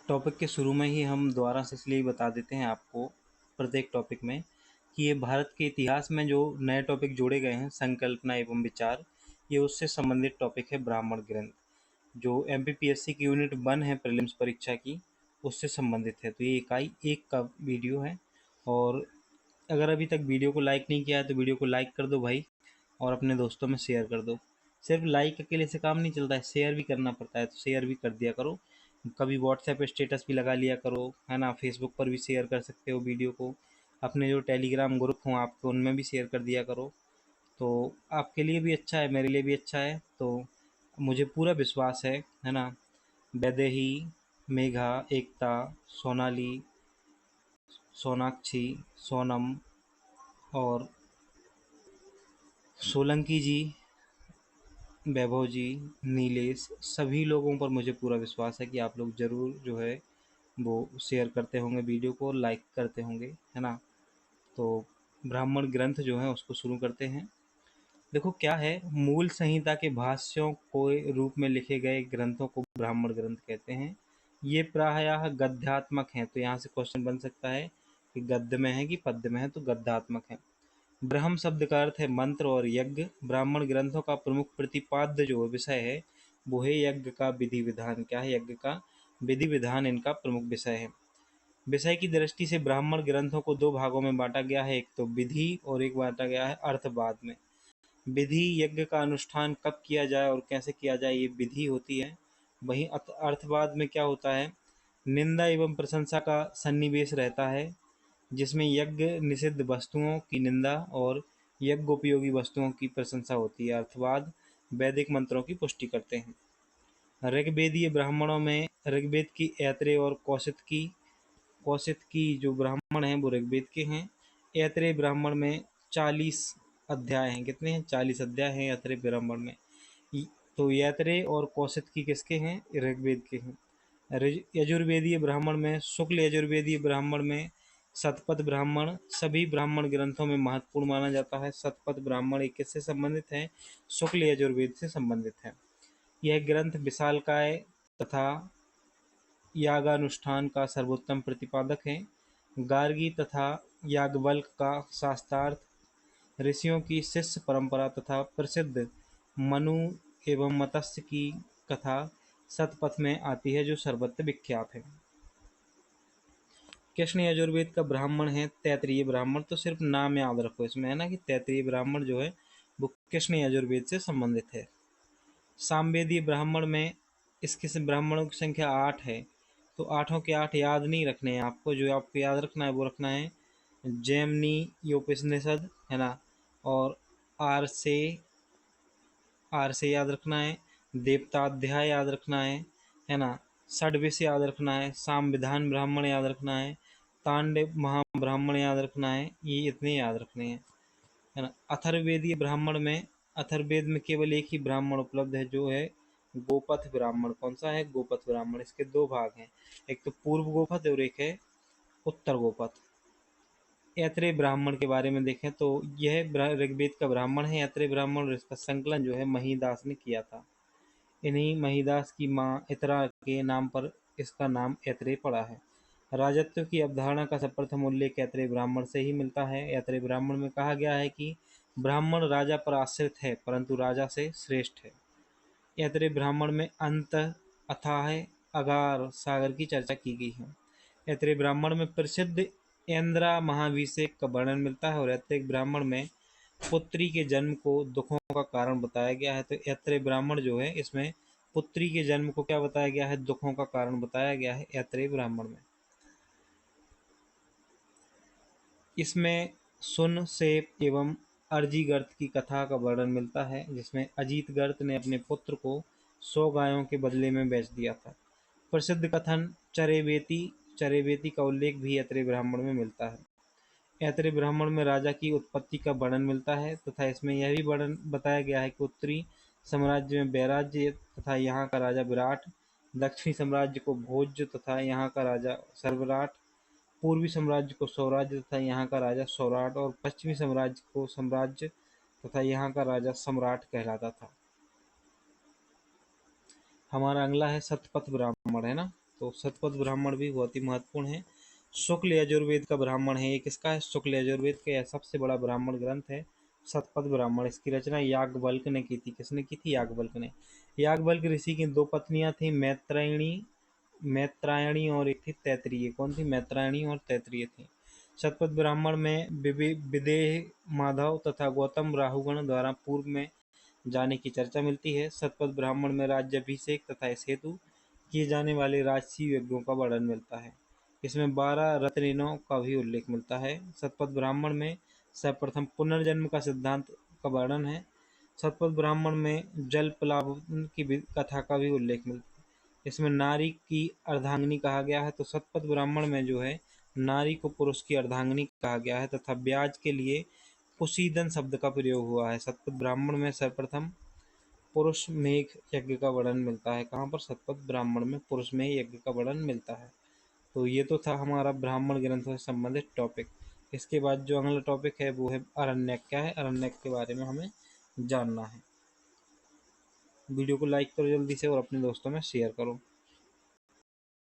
Topic के शुरू में ही हम दोबारा से इसलिए बता देते हैं आपको प्रत्येक टॉपिक में कि ये भारत के इतिहास में जो नए टॉपिक जोड़े गए हैं, संकल्पना एवं विचार, ये उससे संबंधित टॉपिक है ब्राह्मण ग्रंथ। जो एमपीपीएससी की यूनिट 1 है प्रीलिम्स परीक्षा की, उससे संबंधित है। तो ये इकाई 1 का वीडियो है। और अगर अभी तक वीडियो को लाइक नहीं किया है तो वीडियो को लाइक कर दो भाई, और अपने दोस्तों में शेयर कर दो। सिर्फ लाइक अकेले से काम नहीं चलता है, शेयर भी करना पड़ता है, तो शेयर भी कर दिया करो। कभी व्हाट्सएप स्टेटस भी लगा लिया करो, है ना। फेसबुक पर भी शेयर कर सकते हो वीडियो को। अपने जो टेलीग्राम ग्रुप हों आपके, उनमें भी शेयर कर दिया करो। तो आपके लिए भी अच्छा है, मेरे लिए भी अच्छा है। तो मुझे पूरा विश्वास है ना। वैदेही, मेघा, एकता, सोनाली, सोनाक्षी, सोनम और सोलंकी जी, वैभव जी, नीलेश, सभी लोगों पर मुझे पूरा विश्वास है कि आप लोग ज़रूर जो है वो शेयर करते होंगे वीडियो को, लाइक करते होंगे, है ना। तो ब्राह्मण ग्रंथ जो है उसको शुरू करते हैं। देखो क्या है, मूल संहिता के भाष्यों के रूप में लिखे गए ग्रंथों को ब्राह्मण ग्रंथ कहते हैं। ये प्रायः गद्यात्मक हैं। तो यहाँ से क्वेश्चन बन सकता है कि गद्य में है कि पद्य में है, तो गद्यात्मक है। ब्रह्म शब्द का अर्थ है मंत्र और यज्ञ। ब्राह्मण ग्रंथों का प्रमुख प्रतिपाद्य जो विषय है वो है यज्ञ का विधि विधान। क्या है? यज्ञ का विधि विधान इनका प्रमुख विषय है। विषय की दृष्टि से ब्राह्मण ग्रंथों को दो भागों में बांटा गया है, एक तो विधि और एक बांटा गया है अर्थवाद में। विधि यज्ञ का अनुष्ठान कब किया जाए और कैसे किया जाए, ये विधि होती है। वहीं अर्थवाद में क्या होता है, निंदा एवं प्रशंसा का सन्निवेश रहता है, जिसमें यज्ञ निषिद्ध वस्तुओं की निंदा और यज्ञ उपयोगी वस्तुओं की प्रशंसा होती है। अर्थवाद वैदिक मंत्रों की पुष्टि करते हैं। ऋग्वेदीय ब्राह्मणों में ऋग्वेद की ऐत्रेय और कौशिक की जो ब्राह्मण हैं वो ऋग्वेद के हैं। ऐत्रेय ब्राह्मण में 40 अध्याय हैं। कितने हैं? 40 अध्याय हैं ऐत्रेय ब्राह्मण में। तो ऐत्रेय और कौशिक किसके हैं? ऋग्वेद के हैं। यजुर्वेदीय ब्राह्मण में शुक्ल यजुर्वेदीय ब्राह्मण में शतपथ ब्राह्मण सभी ब्राह्मण ग्रंथों में महत्वपूर्ण माना जाता है। शतपथ ब्राह्मण एक किससे संबंधित है? शुक्ल यजुर्वेद से संबंधित है। यह ग्रंथ विशालकाय तथा यागानुष्ठान का सर्वोत्तम प्रतिपादक है। गार्गी तथा याज्ञवल्क्य का शास्त्रार्थ, ऋषियों की शिष्य परंपरा तथा प्रसिद्ध मनु एवं मत्स्य की कथा शतपथ में आती है, जो सर्वत्र विख्यात है। कृष्ण यजुर्वेद का ब्राह्मण है तैत्तिरीय ब्राह्मण। तो सिर्फ नाम याद रखो इसमें, है ना, कि तैत्तिरीय ब्राह्मण जो है वो कृष्ण यजुर्वेद से संबंधित है। सामवेदीय ब्राह्मण में इसके ब्राह्मणों की संख्या 8 है। तो 8 के 8 याद नहीं रखने हैं आपको। जो आपको याद रखना है वो रखना है जैमिनी उपनिषद, है ना, और आर से याद रखना है, देवताध्याय याद रखना है ना, षड्विश याद रखना है, सामविधान ब्राह्मण याद रखना है, तांडव महाब्राह्मण याद रखना है। ये इतने याद रखने हैं, है ना। अथर्ववेदीय ब्राह्मण में अथर्ववेद में केवल एक ही ब्राह्मण उपलब्ध है, जो है गोपथ ब्राह्मण। कौन सा है? गोपथ ब्राह्मण। इसके दो भाग हैं, एक तो पूर्व गोपथ और एक है उत्तर गोपथ। ऐत्रेय ब्राह्मण के बारे में देखें तो यह ऋग्वेद का ब्राह्मण है ऐत्रेय ब्राह्मण, और इसका संकलन जो है महीदास ने किया था। इन्हीं महीदास की माँ इतरा के नाम पर इसका नाम ऐत्रेय पड़ा है। राजत्व की अवधारणा का सर्वप्रथम उल्लेख ऐत्रेय ब्राह्मण से ही मिलता है। ऐत्रेय ब्राह्मण में कहा गया है कि ब्राह्मण राजा पर आश्रित है परंतु राजा से श्रेष्ठ है। ऐत्रेय ब्राह्मण में अंत, अथाह, अगार, सागर की चर्चा की गई है। ऐत्रेय ब्राह्मण में प्रसिद्ध इंद्रा महाभिषेक का वर्णन मिलता है, और ऐत्रेय ब्राह्मण में पुत्री के जन्म को दुखों का कारण बताया गया है। तो ऐत्रेय ब्राह्मण जो है इसमें पुत्री के जन्म को क्या बताया गया है? दुखों का कारण बताया गया है ऐत्रेय ब्राह्मण में। इसमें सुन, सेप एवं अर्जिगर्त की कथा का वर्णन मिलता है, जिसमें अजीतगर्त ने अपने पुत्र को 100 गायों के बदले में बेच दिया था। प्रसिद्ध कथन चरेवेती का उल्लेख भी ऐत्रेय ब्राह्मण में मिलता है। ऐत्रेय ब्राह्मण में राजा की उत्पत्ति का वर्णन मिलता है तथा इसमें यह भी वर्णन बताया गया है कि उत्तरी साम्राज्य में वैराज्य तथा यहाँ का राजा विराट, दक्षिणी साम्राज्य को भोज्य तथा यहाँ का राजा सर्वराट, पूर्वी साम्राज्य को स्वराज्य तथा यहाँ का राजा सौराट, और पश्चिमी साम्राज्य को साम्राज्य तथा यहाँ का राजा सम्राट कहलाता था। हमारा अगला है शतपथ ब्राह्मण, है ना। तो शतपथ ब्राह्मण भी बहुत ही महत्वपूर्ण है। शुक्ल यजुर्वेद का ब्राह्मण है। ये किसका है? शुक्ल यजुर्वेद का यह सबसे बड़ा ब्राह्मण ग्रंथ है शतपथ ब्राह्मण। इसकी रचना याज्ञवल्क्य ने की थी। किसने की थी? याज्ञवल्क्य ने। याज्ञवल्क्य ऋषि की दो पत्नियां थी, मैत्रायणी और एक थी तैतरीय। कौन थी? मैत्रायणी और तैतरीय थी। शतपथ ब्राह्मण में विदेह माधव तथा गौतम राहुगण द्वारा पूर्व में जाने की चर्चा मिलती है। शतपथ ब्राह्मण में राज्याभिषेक तथा इस हेतु किए जाने वाले राजसी यज्ञों का वर्णन मिलता है। इसमें 12 रत्निनों का भी उल्लेख मिलता है। शतपथ ब्राह्मण में सर्वप्रथम पुनर्जन्म का सिद्धांत का वर्णन है। शतपथ ब्राह्मण में जल प्लावन की कथा का भी उल्लेख मिलता है। इसमें नारी की अर्धांगिनी कहा गया है। तो शतपथ ब्राह्मण में जो है नारी को पुरुष की अर्धांगिनी कहा गया है तथा ब्याज के लिए कुशीदन शब्द का प्रयोग हुआ है। शतपथ ब्राह्मण में सर्वप्रथम पुरुष मेघ यज्ञ का वर्णन मिलता है। कहाँ पर? शतपथ ब्राह्मण में पुरुष मेघ यज्ञ का वर्णन मिलता है। तो ये तो था हमारा ब्राह्मण ग्रंथों से संबंधित टॉपिक। इसके बाद जो अगला टॉपिक है वो है अरण्यक। क्या है? अरण्यक के बारे में हमें जानना है। वीडियो को लाइक करो जल्दी से और अपने दोस्तों में शेयर करो।